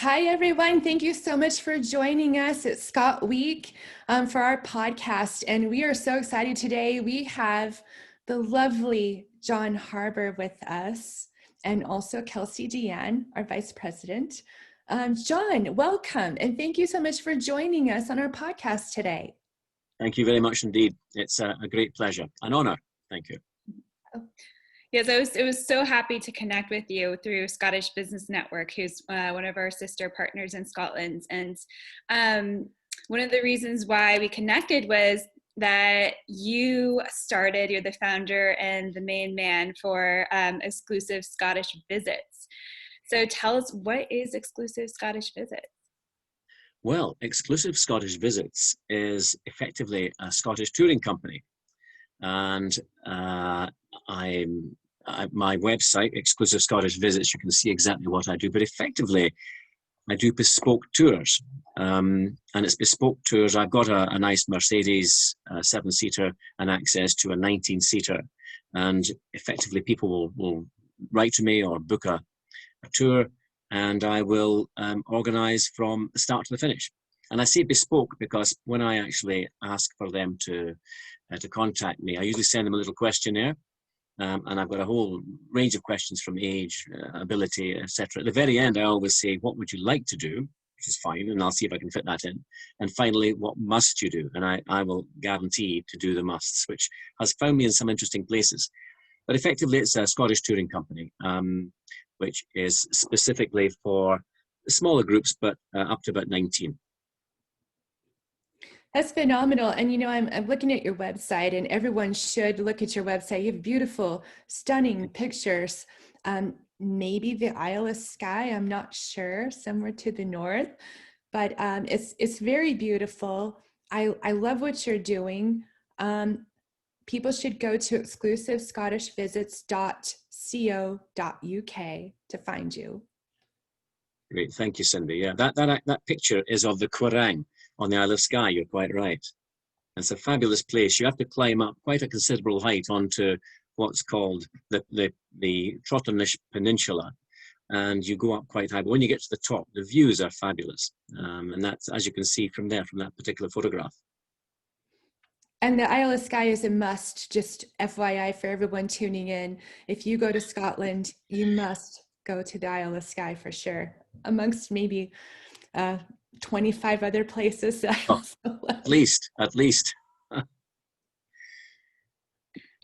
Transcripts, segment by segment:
Hi, everyone. Thank you so much for joining us at ScotWeek for our podcast. And we are so excited today. We have the lovely John Harbour with us and also Kelsey, Deanne, our Vice President. John, welcome. And thank you so much for joining us on our podcast today. Thank you very much indeed. It's a great pleasure, an honor. Thank you. Yes, I was so happy to connect with you through Scottish Business Network, who's one of our sister partners in Scotland. And one of the reasons why we connected was that you're the founder and the main man for Exclusive Scottish Visits. So tell us, what is Exclusive Scottish Visits? Well, Exclusive Scottish Visits is effectively a Scottish touring company. And my website, Exclusive Scottish Visits, you can see exactly what I do. But effectively, I do bespoke tours. And it's bespoke tours. I've got a nice Mercedes 7-seater and access to a 19-seater. And effectively, people will write to me or book a tour, and I will organize from the start to the finish. And I say bespoke because when I actually ask for them to contact me, I usually send them a little questionnaire, and I've got a whole range of questions from age, ability, etc. At the very end, I always say, what would you like to do? Which is fine, and I'll see if I can fit that in. And finally, what must you do? And I will guarantee to do the musts, which has found me in some interesting places. But effectively, it's a Scottish touring company, which is specifically for smaller groups, but up to about 19. That's phenomenal. And you know, I'm looking at your website, and everyone should look at your website. You have beautiful, stunning pictures. Maybe the Isle of Skye, I'm not sure, somewhere to the north, but it's very beautiful. I love what you're doing. People should go to exclusivescottishvisits.co.uk to find you. Great, thank you, Cindi. Yeah, that picture is of the Quorang on the Isle of Skye. You're quite right. It's a fabulous place. You have to climb up quite a considerable height onto what's called the Trotternish Peninsula, and you go up quite high. But when you get to the top, the views are fabulous, and that's, as you can see from there, from that particular photograph. And the Isle of Skye is a must, just FYI for everyone tuning in. If you go to Scotland, you must go to the Isle of Skye for sure, amongst maybe 25 other places. Oh, at least.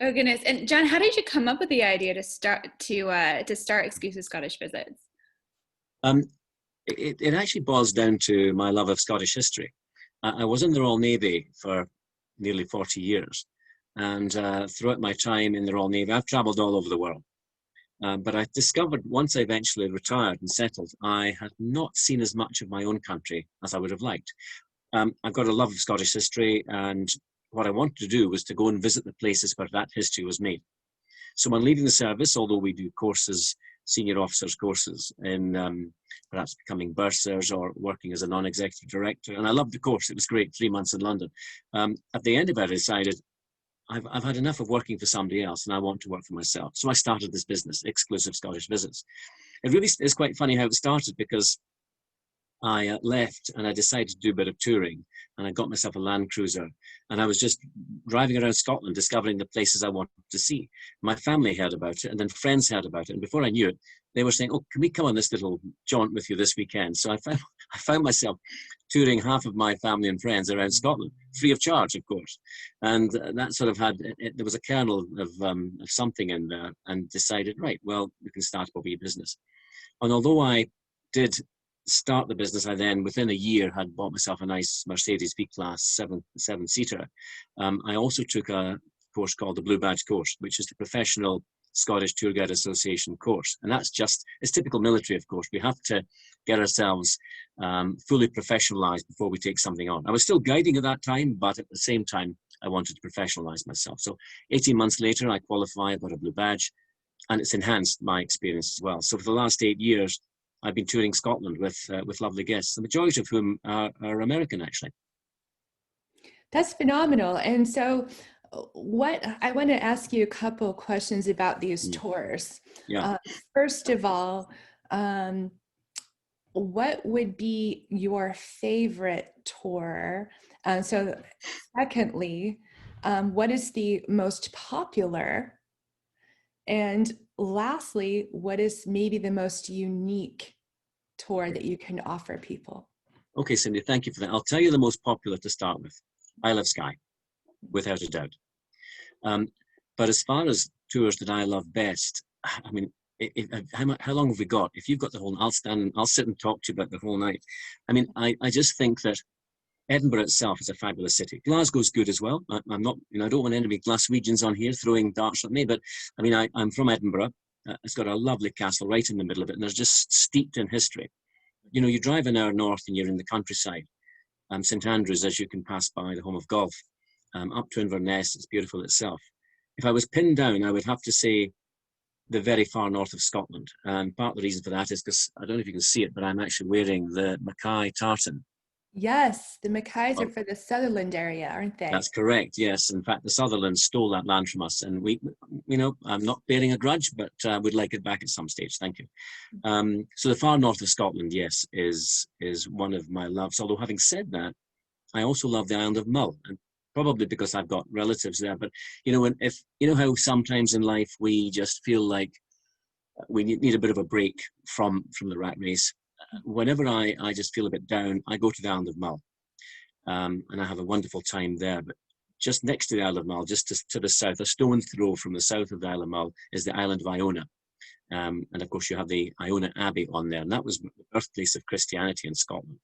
Oh goodness! And John, how did you come up with the idea to start Exclusive Scottish Visits? It actually boils down to my love of Scottish history. I was in the Royal Navy for nearly 40 years, and throughout my time in the Royal Navy, I've travelled all over the world. But I discovered once I eventually retired and settled, I had not seen as much of my own country as I would have liked. I've got a love of Scottish history, and what I wanted to do was to go and visit the places where that history was made. So when leaving the service, although we do courses, senior officers courses in perhaps becoming bursars or working as a non-executive director, and I loved the course, it was great, 3 months in London. At the end of it, I decided, I've had enough of working for somebody else and I want to work for myself. So I started this business, Exclusive Scottish Visits. It really is quite funny how it started, because I left and I decided to do a bit of touring, and I got myself a Land Cruiser, and I was just driving around Scotland discovering the places I wanted to see. My family heard about it, and then friends heard about it, and before I knew it, they were saying, oh, can we come on this little jaunt with you this weekend? So I found myself touring half of my family and friends around Scotland, free of charge, of course. And that sort of there was a kernel of something in there, and decided, right, well, we can start a wee business. And although I did start the business, I then, within a year, had bought myself a nice Mercedes B-Class 7-seater. I also took a course called the Blue Badge course, which is the professional Scottish Tour Guide Association course. And that's it's typical military, of course. We have to get ourselves fully professionalized before we take something on. I was still guiding at that time, but at the same time, I wanted to professionalize myself. So 18 months later, I qualified, got a Blue Badge, and it's enhanced my experience as well. So for the last 8 years, I've been touring Scotland with lovely guests, the majority of whom are American, actually. That's phenomenal. And so I want to ask you a couple of questions about these tours. Yeah. First of all, what would be your favorite tour? So secondly, what is the most popular? And lastly, what is maybe the most unique tour that you can offer people? Okay, Cindy, thank you for that. I'll tell you the most popular to start with. Isle of Skye, without a doubt. But as far as tours that I love best, I mean, how long have we got? If you've got the whole, I'll sit and talk to you about the whole night. I mean, I just think that Edinburgh itself is a fabulous city. Glasgow's good as well. I'm not, I don't want any Glaswegians on here throwing darts at me, but I mean, I'm from Edinburgh. It's got a lovely castle right in the middle of it, and there's just steeped in history. You drive an hour north and you're in the countryside. St Andrews, as you can pass by, the home of golf. Up to Inverness, it's beautiful itself. If I was pinned down, I would have to say the very far north of Scotland. And part of the reason for that is because, I don't know if you can see it, but I'm actually wearing the Mackay tartan. Yes, the Mackays are for the Sutherland area, aren't they? That's correct, yes. In fact, the Sutherlands stole that land from us. And I'm not bearing a grudge, but we'd like it back at some stage. Thank you. So the far north of Scotland, yes, is one of my loves. Although having said that, I also love the island of Mull. And probably because I've got relatives there. But how sometimes in life we just feel like we need a bit of a break from the rat race. Whenever I just feel a bit down, I go to the island of Mull, and I have a wonderful time there. But just next to the Isle of Mull, just to the south, a stone's throw from the south of the Isle of Mull, is the island of Iona. And of course, you have the Iona Abbey on there, and that was the birthplace of Christianity in Scotland,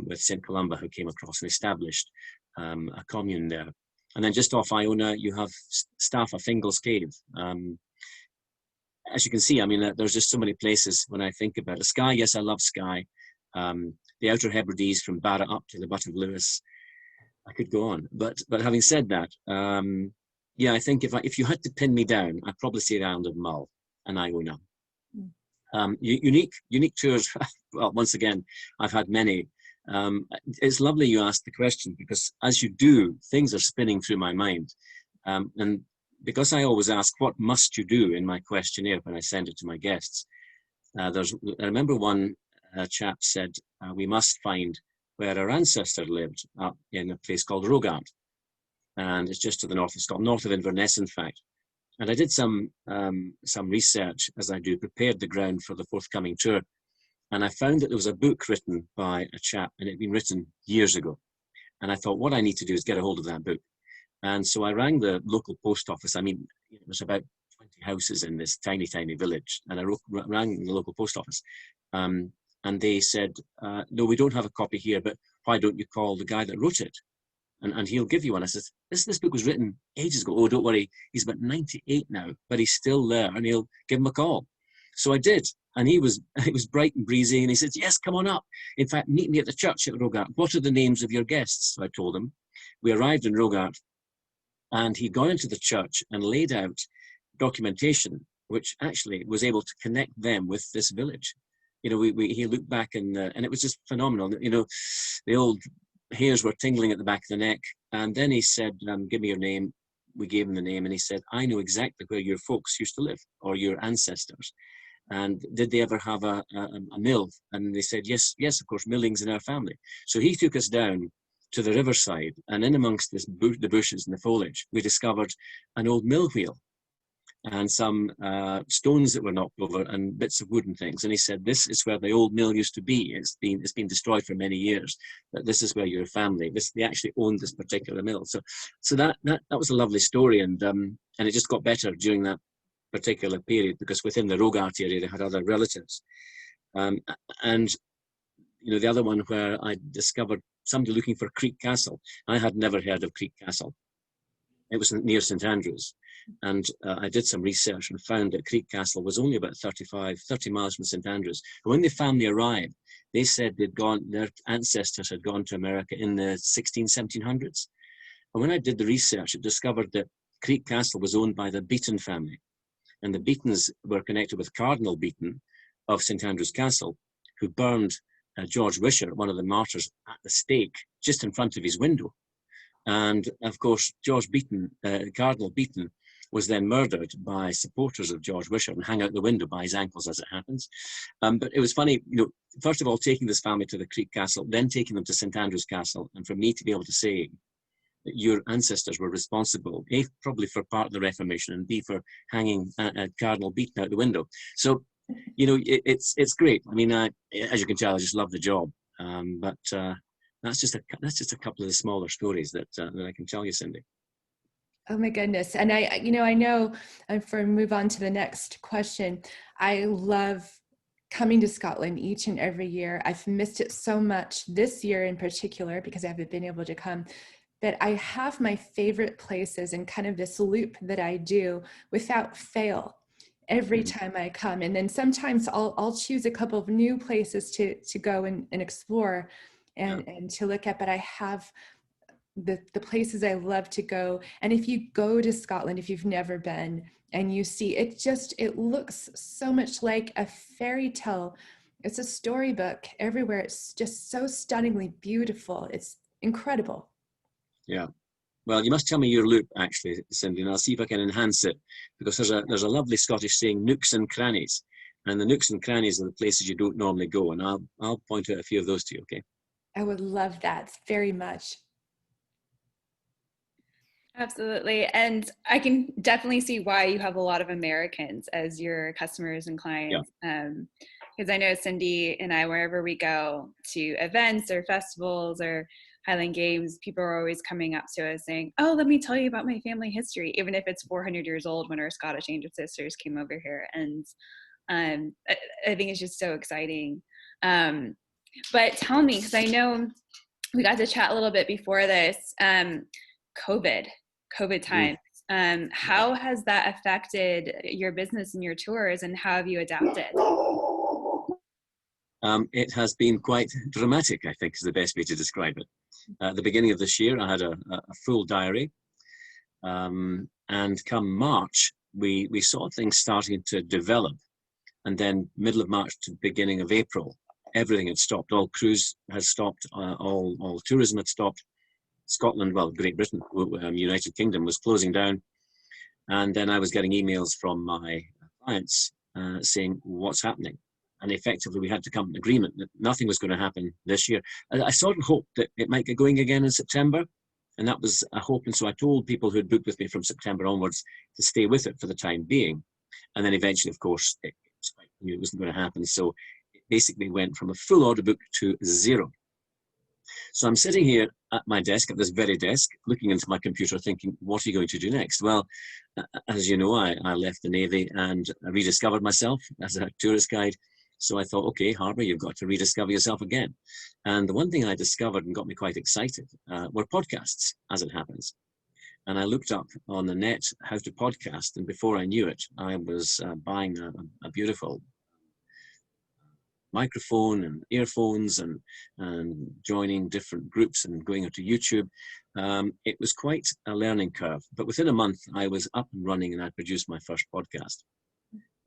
with St. Columba, who came across and established a commune there. And then just off Iona, you have Staffa, Fingal's Cave. As you can see, I mean, there's just so many places when I think about it. Skye, yes, I love Skye. The Outer Hebrides from Barra up to the Butt of Lewis. I could go on, but having said that, yeah, I think if you had to pin me down, I'd probably say the island of Mull and Iona. Unique tours. Well, once again, I've had many. It's lovely you asked the question, because as you do, things are spinning through my mind, and because I always ask, what must you do in my questionnaire when I send it to my guests? I remember one chap said, we must find where our ancestor lived, up in a place called Rogart. And it's just to the north of Scotland, north of Inverness, in fact. And I did some research, as I do, prepared the ground for the forthcoming tour. And I found that there was a book written by a chap, and it had been written years ago. And I thought, what I need to do is get a hold of that book. And so I rang the local post office. I mean, it was about 20 houses in this tiny, tiny village. And I rang the local post office. And they said, no, we don't have a copy here, but why don't you call the guy that wrote it? And he'll give you one. I said, this book was written ages ago. Oh, don't worry. He's about 98 now, but he's still there, and he'll give him a call. So I did. And it was bright and breezy. And he said, yes, come on up. In fact, meet me at the church at Rogart. What are the names of your guests? So I told him. We arrived in Rogart, and he'd gone into the church and laid out documentation, which actually was able to connect them with this village. He looked back and it was just phenomenal. The old hairs were tingling at the back of the neck. And then he said, give me your name. We gave him the name, and he said, I know exactly where your folks used to live, or your ancestors. And did they ever have a mill? And they said, yes, of course, milling's in our family. So he took us down to the riverside, and in amongst the bushes and the foliage, we discovered an old mill wheel and some stones that were knocked over and bits of wood and things. And he said, this is where the old mill used to be. It's been destroyed for many years, but this is where your family, they actually owned this particular mill. So that was a lovely story, and it just got better during that particular period, because within the Rogart area, they had other relatives. And the other one where I discovered somebody looking for Creek Castle. I had never heard of Creek Castle. It was near St Andrews. And I did some research and found that Creek Castle was only about 30 miles from St Andrews. And when the family arrived, they said their ancestors had gone to America in the 1700s. And when I did the research, I discovered that Creek Castle was owned by the Beaton family. And the Beatons were connected with Cardinal Beaton of St Andrews Castle, who burned George Wishart, one of the martyrs, at the stake just in front of his window. And of course, George Beaton, Cardinal Beaton, was then murdered by supporters of George Wishart and hung out the window by his ankles, as it happens. But it was funny, first of all, taking this family to the Creek Castle, then taking them to St Andrew's Castle, and for me to be able to say that your ancestors were responsible, A, probably for part of the Reformation, and B, for hanging Cardinal Beaton out the window. So, it's great. I mean, as you can tell, I just love the job. But that's just a couple of the smaller stories that I can tell you, Cindi. Oh my goodness. And I know, for move on to the next question, I love coming to Scotland each and every year. I've missed it so much this year in particular because I haven't been able to come. But I have my favorite places and kind of this loop that I do without fail every time I come. And then sometimes I'll choose a couple of new places to go and explore and to look at. But I have the places I love to go. And if you go to Scotland, if you've never been, and you see it looks so much like a fairy tale. It's a storybook everywhere. It's just so stunningly beautiful. It's incredible. Yeah. Well, you must tell me your loop, actually, Cindi, and I'll see if I can enhance it, because there's a lovely Scottish saying, nooks and crannies. And the nooks and crannies are the places you don't normally go. And I'll point out a few of those to you, okay? I would love that very much. Absolutely. And I can definitely see why you have a lot of Americans as your customers and clients. Because I know Cindi and I, wherever we go to events or festivals or Highland Games, people are always coming up to us saying, oh, let me tell you about my family history, even if it's 400 years old when our Scottish ancestors came over here. And I think it's just so exciting. But tell me, because I know we got to chat a little bit before this, COVID times. How has that affected your business and your tours, and how have you adapted? It has been quite dramatic, I think, is the best way to describe it. At the beginning of this year, I had a full diary. And come March, we saw things starting to develop. And then middle of March to beginning of April, everything had stopped. All cruise has stopped, all tourism had stopped. Scotland, well, Great Britain, United Kingdom was closing down. And then I was getting emails from my clients saying, what's happening? And effectively, we had to come to an agreement that nothing was going to happen this year. I sort of hoped that it might get going again in September. And that was a hope. And so I told people who had booked with me from September onwards to stay with it for the time being. And then eventually, of course, it wasn't going to happen. So it basically went from a full order book to zero. So I'm sitting here at my desk, at this very desk, looking into my computer thinking, what are you going to do next? Well, as you know, I left the Navy and I rediscovered myself as a tourist guide. So I thought, okay, Harbour, you've got to rediscover yourself again. And the one thing I discovered and got me quite excited were podcasts, as it happens. And I looked up on the net how to podcast. And before I knew it, I was buying a beautiful microphone and earphones and joining different groups and going onto YouTube. It was quite a learning curve. But within a month, I was up and running and I produced my first podcast.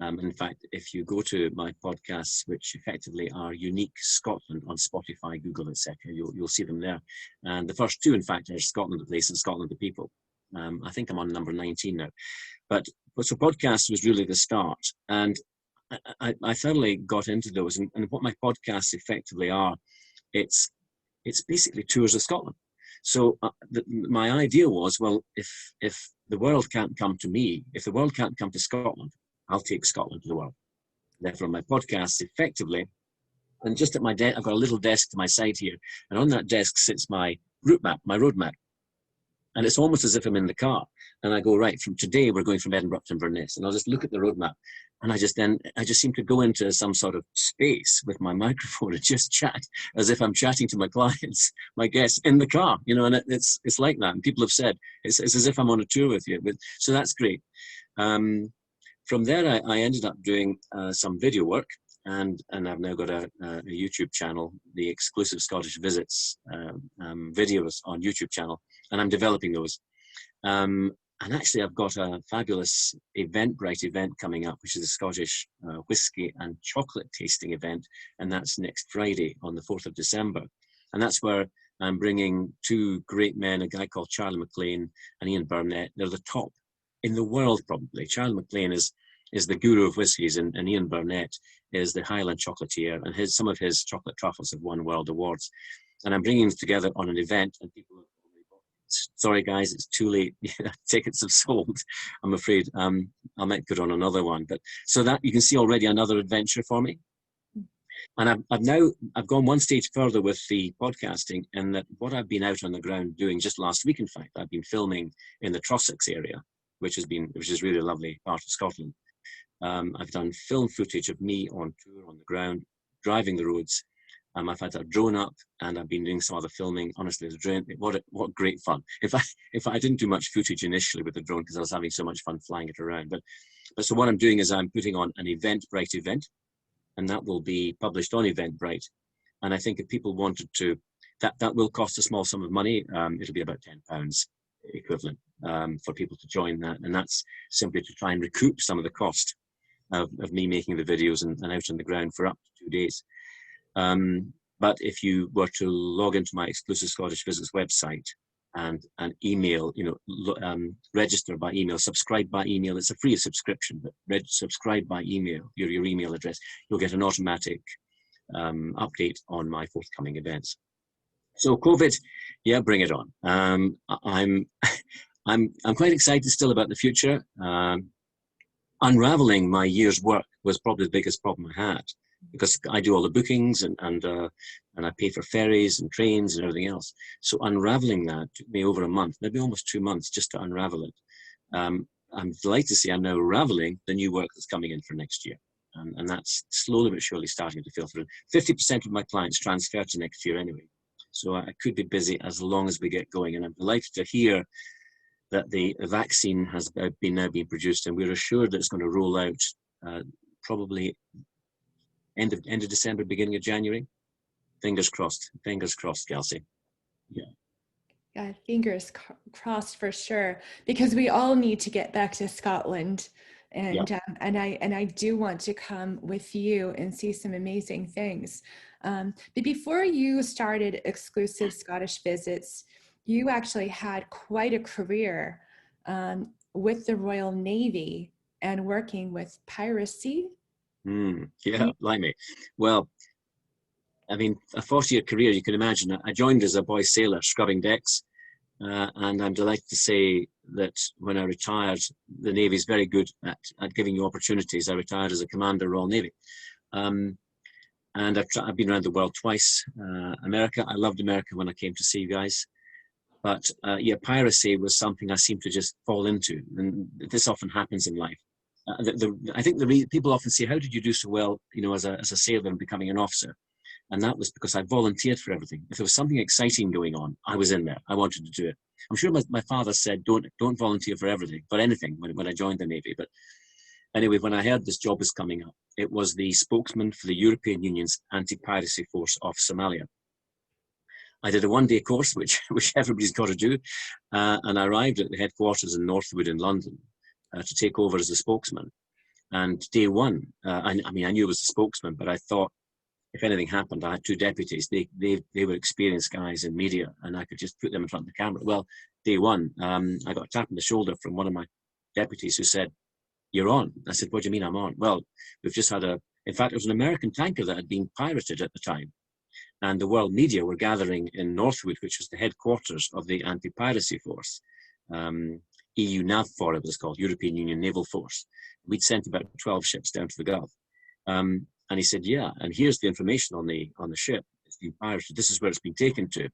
In fact, if you go to my podcasts, which effectively are Unique Scotland on Spotify, Google, etc., you'll see them there. And the first two, in fact, are Scotland the Place and Scotland the People. I think I'm on number 19 now. But so podcast was really the start. And I thoroughly got into those. And what my podcasts effectively are, it's basically tours of Scotland. So my idea was, well, if the world can't come to me, if the world can't come to Scotland, I'll take Scotland to the world. Therefore, my podcast effectively, and just at my desk, I've got a little desk to my side here, and on that desk sits my route map, my road map. And it's almost as if I'm in the car. And I go, right, from today, we're going from Edinburgh to Inverness. And I'll just look at the road map. And I just seem to go into some sort of space with my microphone and just chat as if I'm chatting to my clients, my guests in the car, and it's like that. And people have said, it's as if I'm on a tour with you. So that's great. From there, I ended up doing some video work, and I've now got a YouTube channel, the Exclusive Scottish Visits videos on YouTube channel, and I'm developing those. And actually, I've got a fabulous Eventbrite event coming up, which is a Scottish whiskey and chocolate tasting event, and that's next Friday on the 4th of December. And that's where I'm bringing two great men, a guy called Charlie McLean and Ian Burnett. They're the top in the world probably. Charlie McLean is the guru of whiskies, and Ian Burnett is the Highland chocolatier, and some of his chocolate truffles have won world awards. And I'm bringing them together on an event, and people have already bought it. Sorry guys, it's too late. Tickets have sold, I'm afraid. I might put on another one, but so that you can see already another adventure for me. And I've gone one stage further with the podcasting, and that what I've been out on the ground doing just last week, in fact, I've been filming in the Trossachs area, which is really a lovely part of Scotland. I've done film footage of me on tour on the ground, driving the roads. I've had a drone up, and I've been doing some other filming. Honestly, what great fun! If I didn't do much footage initially with the drone because I was having so much fun flying it around. But so what I'm doing is I'm putting on an Eventbrite event, and that will be published on Eventbrite. And I think if people wanted to, that will cost a small sum of money. It'll be about £10 equivalent for people to join that, and that's simply to try and recoup some of the cost of me making the videos and out on the ground for up to 2 days. But if you were to log into my exclusive Scottish Visits website and email, register by email, subscribe by email, it's a free subscription, but subscribe by email, your email address, you'll get an automatic update on my forthcoming events. So COVID, yeah, bring it on. I'm quite excited still about the future. Unraveling my year's work was probably the biggest problem I had, because I do all the bookings and I pay for ferries and trains and everything else. So unraveling that took me over a month, maybe almost 2 months, just to unravel it. I'm delighted to see I'm now raveling the new work that's coming in for next year. And that's slowly but surely starting to filter in. 50% of my clients transfer to next year anyway. So I could be busy as long as we get going. And I'm delighted to hear that the vaccine has now been produced, and we're assured that it's going to roll out probably end of December, beginning of January. Fingers crossed, Kelsey. Yeah, fingers crossed for sure, because we all need to get back to Scotland, and I do want to come with you and see some amazing things. But before you started exclusive Scottish Visits, you actually had quite a career with the Royal Navy and working with piracy. Blimey. Well, I mean, a 40-year career, you can imagine. I joined as a boy sailor scrubbing decks, and I'm delighted to say that when I retired, the Navy is very good at giving you opportunities. I retired as a commander, Royal Navy. And I've been around the world twice. America, I loved America when I came to see you guys. But piracy was something I seemed to just fall into, and this often happens in life. I think people often say, "How did you do so well, as a sailor and becoming an officer?" And that was because I volunteered for everything. If there was something exciting going on, I was in there. I wanted to do it. I'm sure my father said, "Don't volunteer for everything, for anything," when I joined the Navy. But anyway, when I heard this job was coming up, it was the spokesman for the European Union's anti-piracy force off Somalia. I did a one-day course, which everybody's got to do, and I arrived at the headquarters in Northwood in London to take over as a spokesman. And day one, I knew I was a spokesman, but I thought if anything happened, I had two deputies. They were experienced guys in media, and I could just put them in front of the camera. Well, day one, I got a tap on the shoulder from one of my deputies who said, "You're on." I said, "What do you mean I'm on?" "Well, we've just had in fact, it was an American tanker that had been pirated at the time. And the world media were gathering in Northwood, which was the headquarters of the anti-piracy force. EU NAVFOR, it was called, European Union Naval Force. We'd sent about 12 ships down to the Gulf. And he said, "Yeah, and here's the information on the ship. It's been pirated. This is where it's been taken to."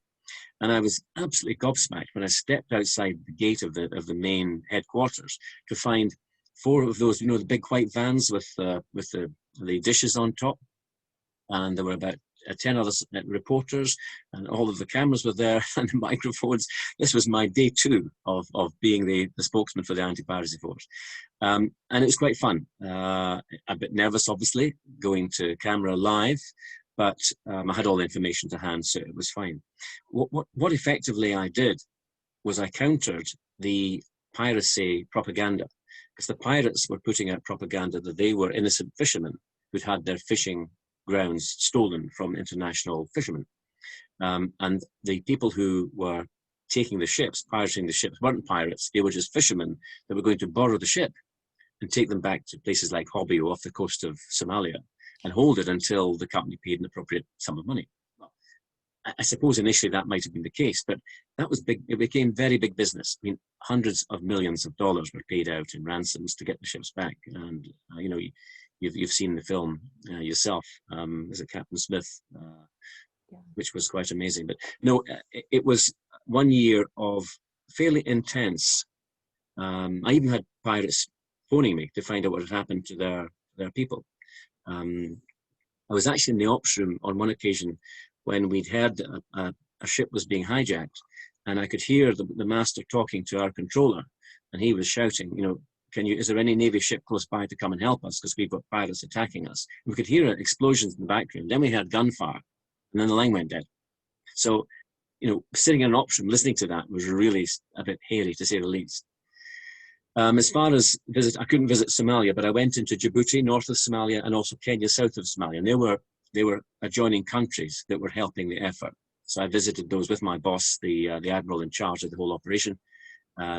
And I was absolutely gobsmacked when I stepped outside the gate of the main headquarters to find 4 of those, the big white vans with the dishes on top. And there were about 10 other reporters, and all of the cameras were there and the microphones. This was my day 2 of being the spokesman for the anti-piracy force. And it was quite fun. A bit nervous, obviously, going to camera live, but I had all the information to hand, so it was fine. What effectively I did was I countered the piracy propaganda, because the pirates were putting out propaganda that they were innocent fishermen who'd had their fishing grounds stolen from international fishermen. And the people who were taking the ships, pirating the ships, weren't pirates. They were just fishermen that were going to borrow the ship and take them back to places like Hobby off the coast of Somalia and hold it until the company paid an appropriate sum of money. Well, I suppose initially that might have been the case, but that was big. It became very big business. I mean, hundreds of millions of dollars were paid out in ransoms to get the ships back. And, you know, you've seen the film yourself. Is it Captain Smith? Yeah. Which was quite amazing. But no, it was 1 year of fairly intense. I even had pirates phoning me to find out what had happened to their people. I was actually in the ops room on one occasion when we'd heard a ship was being hijacked, and I could hear the master talking to our controller, and he was shouting, you know, is there any Navy ship close by to come and help us, because we've got pirates attacking us. And we could hear explosions in the background. Then we heard gunfire, and then the line went dead. So, you know, sitting in an ops room listening to that was really a bit hairy, to say the least. As far as I couldn't visit Somalia, but I went into Djibouti, north of Somalia, and also Kenya, south of Somalia. And they were adjoining countries that were helping the effort. So I visited those with my boss, the admiral in charge of the whole operation,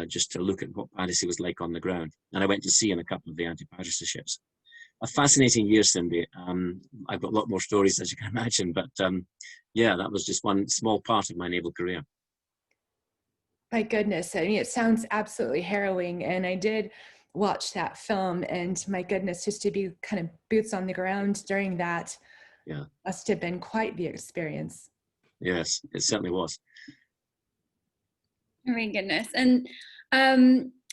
just to look at what piracy was like on the ground. And I went to sea in a couple of the anti-piracy ships. A fascinating year, Cindi. I've got a lot more stories, as you can imagine, but yeah, that was just one small part of my naval career. My goodness, I mean, it sounds absolutely harrowing, and I did watch that film, and my goodness, just to be kind of boots on the ground during that, yeah, must have been quite the experience. Yes, it certainly was. Oh my goodness. And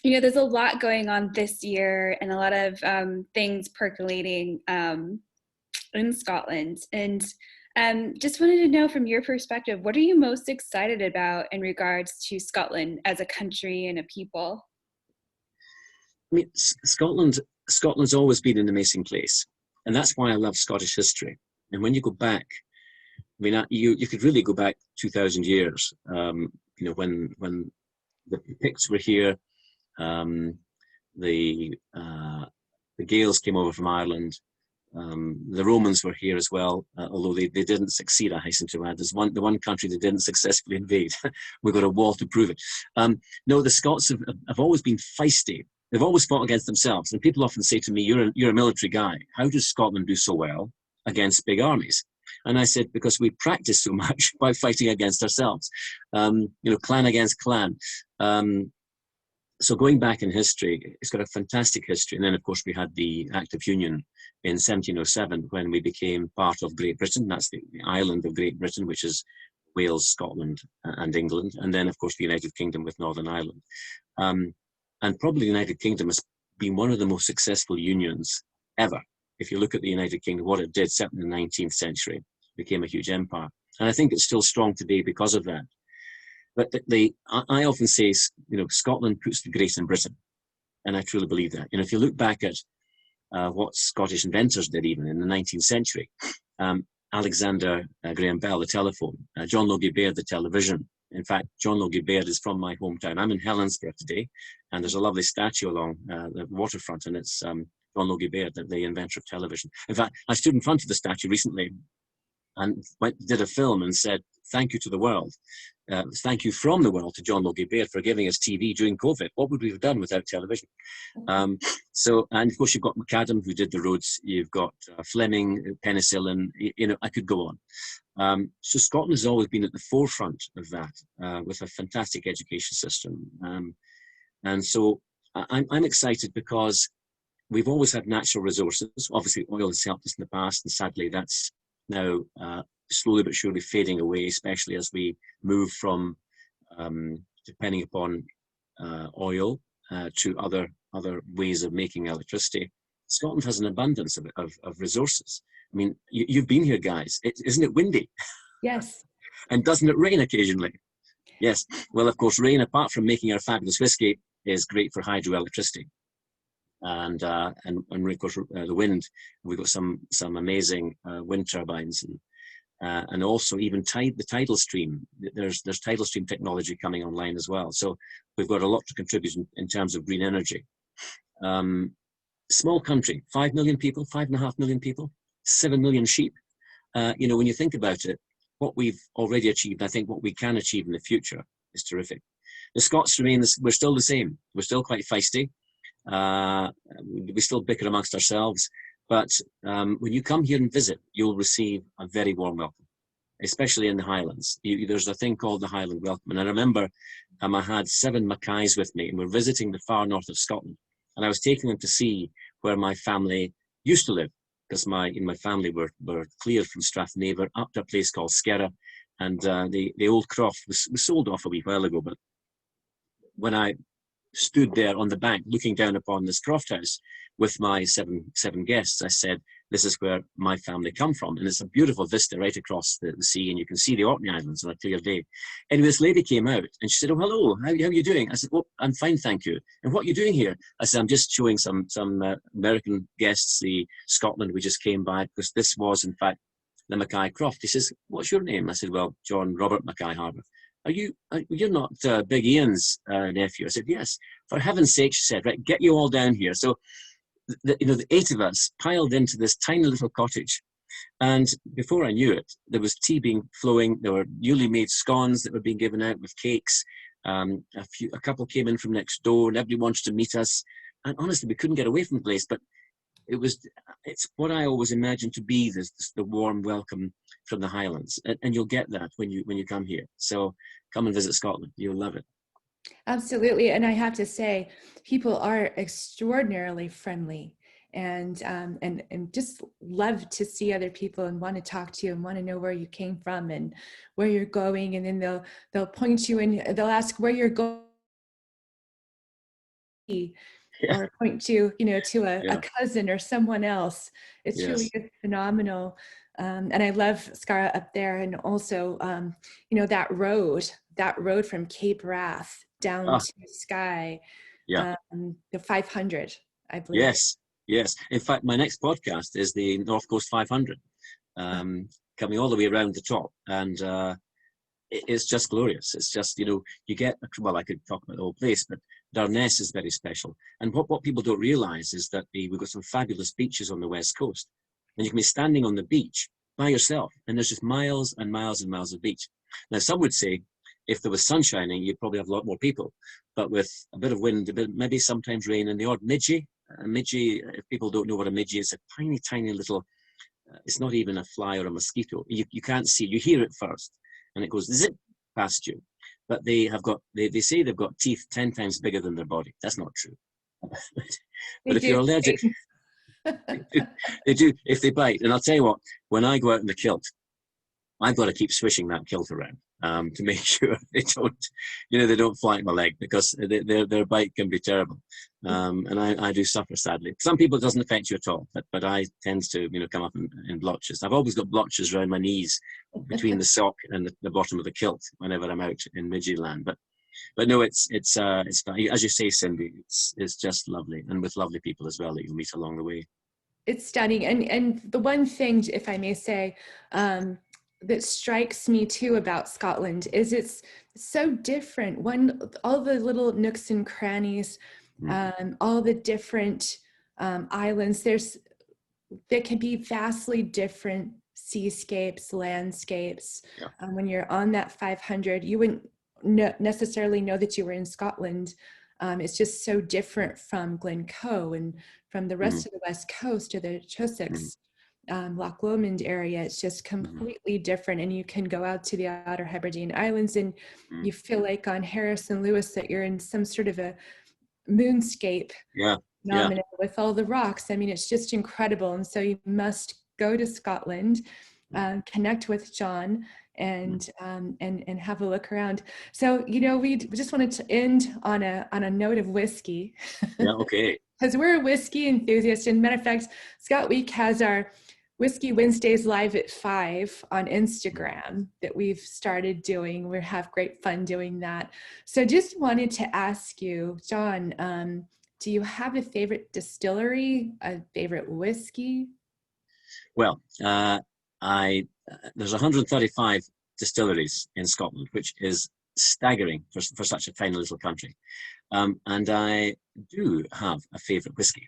you know, there's a lot going on this year, and a lot of things percolating in Scotland. And just wanted to know, from your perspective, what are you most excited about in regards to Scotland as a country and a people? I mean, Scotland's always been an amazing place, and that's why I love Scottish history. And when you go back, I mean, you could really go back 2,000 years. You know, when the Picts were here, the Gaels came over from Ireland. The Romans were here as well, although they didn't succeed, I hasten to add. There's the one country that didn't successfully invade. We've got a wall to prove it. No, the Scots have always been feisty. They've always fought against themselves. And people often say to me, you're a military guy. How does Scotland do so well against big armies? And I said, because we practice so much by fighting against ourselves. You know, clan against clan. So going back in history, it's got a fantastic history. And then, of course, we had the Act of Union in 1707 when we became part of Great Britain. That's the island of Great Britain, which is Wales, Scotland, and England. And then, of course, the United Kingdom with Northern Ireland. And probably the United Kingdom has been one of the most successful unions ever. If you look at the United Kingdom, what it did, certainly in the 19th century, became a huge empire. And I think it's still strong today because of that. But I often say, you know, Scotland puts the great in Britain. And I truly believe that. You know, if you look back at what Scottish inventors did even in the 19th century, Alexander Graham Bell, the telephone, John Logie Baird, the television. In fact, John Logie Baird is from my hometown. I'm in Helensburgh today, and there's a lovely statue along the waterfront, and it's John Logie Baird, the inventor of television. In fact, I stood in front of the statue recently and did a film and said, thank you to the world. Thank you from the world to John Logie Baird for giving us TV during COVID. What would we have done without television? So, and of course, you've got McAdam, who did the roads. You've got Fleming, penicillin, you know, I could go on. So Scotland has always been at the forefront of that with a fantastic education system. And so I'm excited because we've always had natural resources. Obviously, oil has helped us in the past, and sadly, that's now slowly but surely fading away, especially as we move from depending upon oil to other ways of making electricity. Scotland has an abundance of resources. I mean, you've been here, guys. Isn't it windy? Yes. And doesn't it rain occasionally? Yes. Well, of course, rain, apart from making our fabulous whiskey, is great for hydroelectricity. And of course, the wind. We've got some amazing wind turbines, and also even the tidal stream. There's tidal stream technology coming online as well. So we've got a lot to contribute in terms of green energy. Small country, 5 million people, 5.5 million people, 7 million sheep. You know, when you think about it, what we've already achieved, I think what we can achieve in the future is terrific. The Scots remain, we're still the same. We're still quite feisty. We still bicker amongst ourselves. But when you come here and visit, you'll receive a very warm welcome, especially in the Highlands. There's a thing called the Highland Welcome. And I remember I had 7 Mackays with me, and we're visiting the far north of Scotland. And I was taking them to see where my family used to live, because my family were cleared from Strathnaver up to a place called Skerra. And the old croft was sold off a wee while ago. But when I stood there on the bank looking down upon this croft house with my seven guests, I said, this is where my family come from. And it's a beautiful vista right across the sea, and you can see the Orkney Islands on a clear day. Anyway, this lady came out and she said, oh, hello, how are you doing? I said, oh, I'm fine, thank you. And what are you doing here? I said, I'm just showing some American guests the Scotland we just came by, because this was, in fact, the Mackay Croft. He says, what's your name? I said, well, John Robert Mackay Harbour. You're not Big Ian's nephew? I said, yes. For heaven's sake, she said, right, get you all down here. So, the 8 of us piled into this tiny little cottage. And before I knew it, there was tea being flowing. There were newly made scones that were being given out with cakes. A couple came in from next door, and everybody wanted to meet us. And honestly, we couldn't get away from the place. But it's what I always imagined to be the warm welcome from the Highlands, and you'll get that when you come here. So come and visit Scotland, you'll love it. Absolutely. And I have to say, people are extraordinarily friendly, and just love to see other people and want to talk to you and want to know where you came from and where you're going, and then they'll point you and they'll ask where you're going. Yeah. Or point to a cousin or someone else. It's really phenomenal. And I love Scarra up there, and also that road from Cape Wrath down to Skye, the 500, I believe. Yes. In fact, my next podcast is the North Coast 500, coming all the way around the top, and it's just glorious. It's just, you get, well, I could talk about the whole place, but Darness is very special. And what people don't realise is that we've got some fabulous beaches on the west coast, and you can be standing on the beach by yourself, and there's just miles and miles and miles of beach. Now, some would say if there was sun shining, you'd probably have a lot more people, but with a bit of wind, maybe sometimes rain, and the odd midgie. A midgie, if people don't know what a midgie is, a tiny, tiny little, it's not even a fly or a mosquito. You can't see, you hear it first, and it goes zip past you. But they say they've got teeth 10 times bigger than their body. That's not true. But if you're allergic, they do if they bite. And I'll tell you what, when I go out in the kilt, I've got to keep swishing that kilt around to make sure they don't fly at my leg, because their bite can be terrible. And I do suffer, sadly. Some people it doesn't affect you at all, but I tend to come up in blotches. I've always got blotches around my knees between the sock and the bottom of the kilt whenever I'm out in midgie land. But no, it's as you say, Cindi, it's just lovely, and with lovely people as well that you'll meet along the way. It's stunning, and the one thing, if I may say, that strikes me too about Scotland is it's so different. All the little nooks and crannies, all the different islands. There can be vastly different seascapes, landscapes. Yeah. When you're on that 500, you wouldn't necessarily know that you were in Scotland. It's just so different from Glencoe and from the rest of the west coast or the Trossachs. Loch Lomond area. It's just completely different, and you can go out to the Outer Hebridean Islands and you feel like on Harrison Lewis that you're in some sort of a moonscape phenomenon with all the rocks. I mean, it's just incredible. And so you must go to Scotland, connect with John, and have a look around. So we just wanted to end on a note of whiskey. Yeah, okay. Because we're a whiskey enthusiast, and matter of fact, ScotWeek has our Whiskey Wednesdays live at 5 on Instagram that we've started doing. We have great fun doing that. So just wanted to ask you, John, do you have a favorite distillery, a favorite whiskey? Well, there's 135 distilleries in Scotland, which is staggering for such a tiny little country. And I do have a favorite whiskey,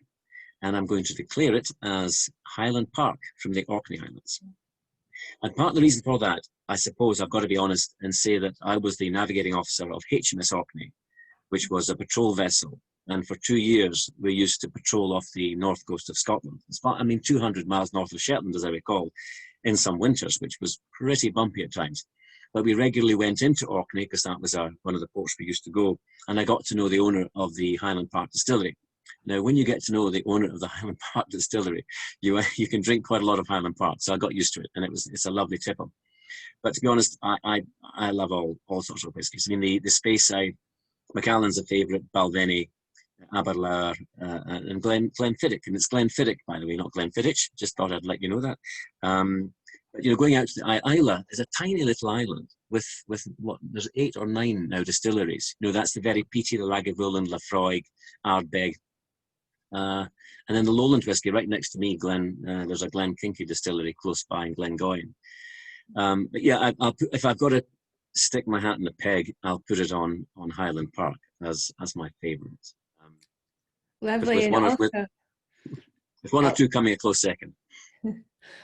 and I'm going to declare it as Highland Park from the Orkney Highlands. And part of the reason for that, I suppose I've got to be honest and say that I was the navigating officer of HMS Orkney, which was a patrol vessel. And for 2 years, we used to patrol off the north coast of Scotland. It's about, 200 miles north of Shetland, as I recall, in some winters, which was pretty bumpy at times. But we regularly went into Orkney because that was one of the ports we used to go. And I got to know the owner of the Highland Park Distillery. Now, when you get to know the owner of the Highland Park Distillery, you can drink quite a lot of Highland Park. So I got used to it, and it's a lovely tipper. But to be honest, I love all sorts of whiskies. I mean, the Speyside, Macallan's a favourite, Balvenie, Aberlour, and Glenfiddich. And it's Glenfiddich, by the way, not Glenfiddich. Just thought I'd let you know that. But, going out to the Islay is a tiny little island with what, there's 8 or 9 now distilleries. That's the very peaty, the Lagavulin, Laphroaig, Ardbeg. And then the Lowland whiskey right next to me, there's a Glenkinkie distillery close by in Glengoyne. But yeah, if I've got to stick my hat in the peg, I'll put it on Highland Park as my favourite. Lovely. With one or Oh. two coming a close second.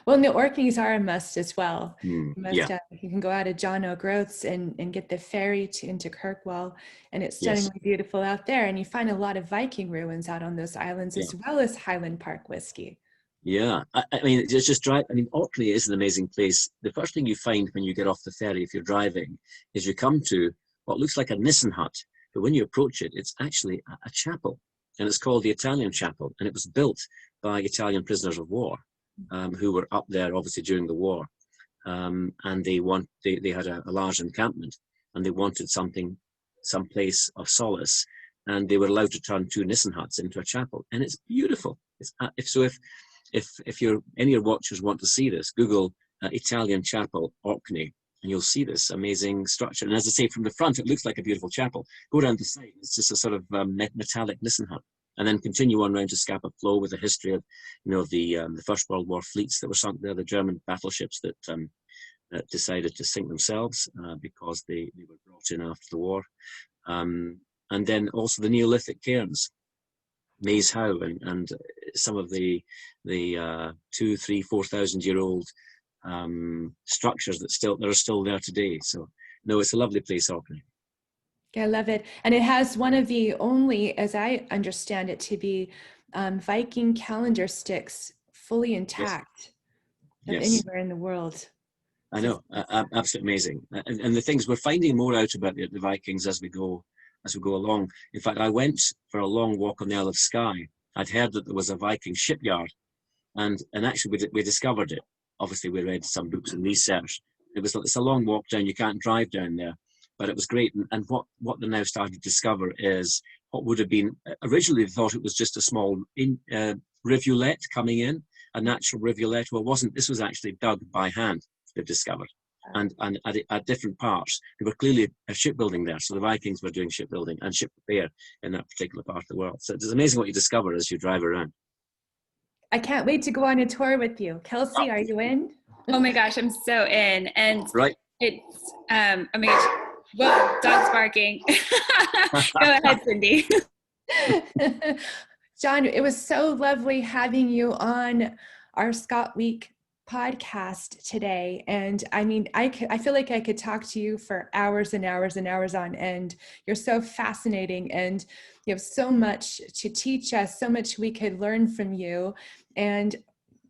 Well, the Orkneys are a must as well. You can go out of John O'Groats and get the ferry into Kirkwall, and it's stunningly beautiful out there. And you find a lot of Viking ruins out on those islands, as well as Highland Park whiskey. Yeah, I mean, it's just drive. I mean, Orkney is an amazing place. The first thing you find when you get off the ferry, if you're driving, is you come to what looks like a Nissen hut, but when you approach it, it's actually a chapel, and it's called the Italian Chapel, and it was built by Italian prisoners of war. Who were up there obviously during the war, and they had a large encampment, and they wanted some place of solace, and they were allowed to turn 2 Nissen huts into a chapel, and it's beautiful. If any of your watchers want to see this, Google Italian Chapel Orkney, and you'll see this amazing structure. And as I say, from the front, it looks like a beautiful chapel. Go down the side, it's just a sort of metallic Nissen hut. And then continue on round to Scapa Flow with a history of, the First World War fleets that were sunk there, the German battleships that decided to sink themselves because they were brought in after the war. And then also the Neolithic cairns, Maze How, and some of the 2,000, 3,000, 4,000 year old structures that are still there today. So, no, it's a lovely place, Orkney. I love it. And it has one of the only, as I understand it, to be Viking calendar sticks fully intact of anywhere in the world. I know, absolutely amazing. And the things we're finding more out about the Vikings as we go along. In fact, I went for a long walk on the Isle of Skye. I'd heard that there was a Viking shipyard, and actually we discovered it. Obviously, we read some books and research. It's a long walk down. You can't drive down there. But it was great, and what they're now starting to discover is what would have been, originally they thought it was just a small rivulet coming in, a natural rivulet. Well, it wasn't. This was actually dug by hand, they've discovered. And at different parts, there were clearly a shipbuilding there. So the Vikings were doing shipbuilding and ship repair in that particular part of the world. So it's amazing what you discover as you drive around. I can't wait to go on a tour with you. Kelsey, are you in? Oh my gosh, I'm so in. And right. It's, oh my gosh. Whoa, dog's barking. Go ahead, Cindi. John, it was so lovely having you on our ScotWeek podcast today. And I mean, I feel like I could talk to you for hours and hours and hours on end. You're so fascinating, and you have so much to teach us, so much we could learn from you, and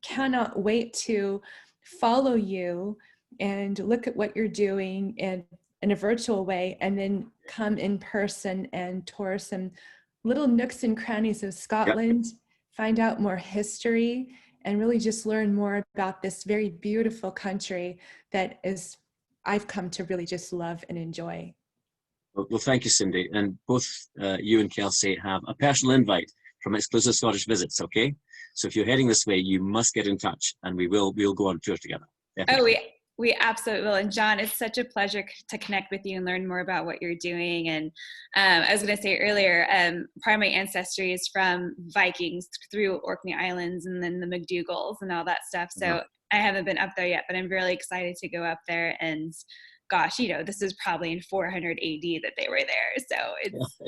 cannot wait to follow you and look at what you're doing and in a virtual way, and then come in person and tour some little nooks and crannies of Scotland, find out more history, and really just learn more about this very beautiful country that I've come to really just love and enjoy. Well, thank you, Cindi. And both you and Kelsey have a personal invite from Exclusive Scottish Visits, okay? So if you're heading this way, you must get in touch, and we'll go on tour together. Definitely. Oh, we absolutely will. And John, it's such a pleasure to connect with you and learn more about what you're doing. And I was going to say earlier, part of my ancestry is from Vikings through Orkney Islands and then the McDougalls and all that stuff. So I haven't been up there yet, but I'm really excited to go up there. And gosh, this is probably in 400 AD that they were there. So it's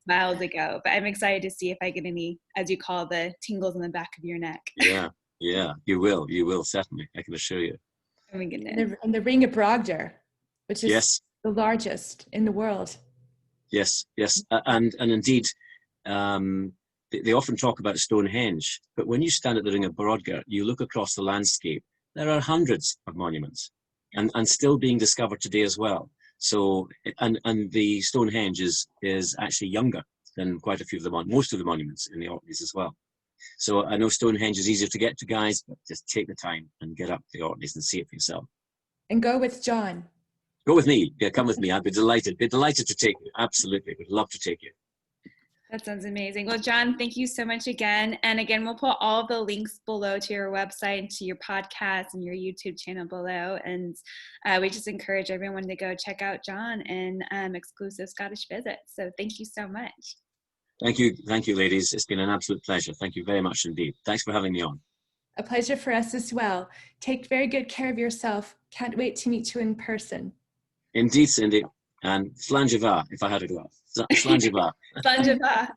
miles ago. But I'm excited to see if I get any, as you call, the tingles in the back of your neck. Yeah, you will certainly. I can assure you. my goodness. And the Ring of Brogder, which is Yes, the largest in the world. yes, yes. And indeed, they often talk about Stonehenge, but when you stand at the Ring of Brodgar, you look across the landscape, there are hundreds of monuments and still being discovered today as well. So, and the Stonehenge is actually younger than quite a few of the most of the monuments in the Orkneys as well. So I know Stonehenge is easier to get to, guys, but just take the time and get up to the Orkneys and see it for yourself. And go with John. Go with me. Yeah, come with me. I'd be delighted. Be delighted to take you. Absolutely. Would love to take you. That sounds amazing. Well, John, thank you so much again. And again, we'll put all of the links below to your website, to your podcast and your YouTube channel below. And we just encourage everyone to go check out John and exclusive Scottish visits. So thank you so much. Thank you. Thank you, ladies. It's been an absolute pleasure. Thank you very much indeed. Thanks for having me on. A pleasure for us as well. Take very good care of yourself. Can't wait to meet you in person. Indeed, Cindi. And Slanjava, if I had a glass. Slanjava. Slanjava.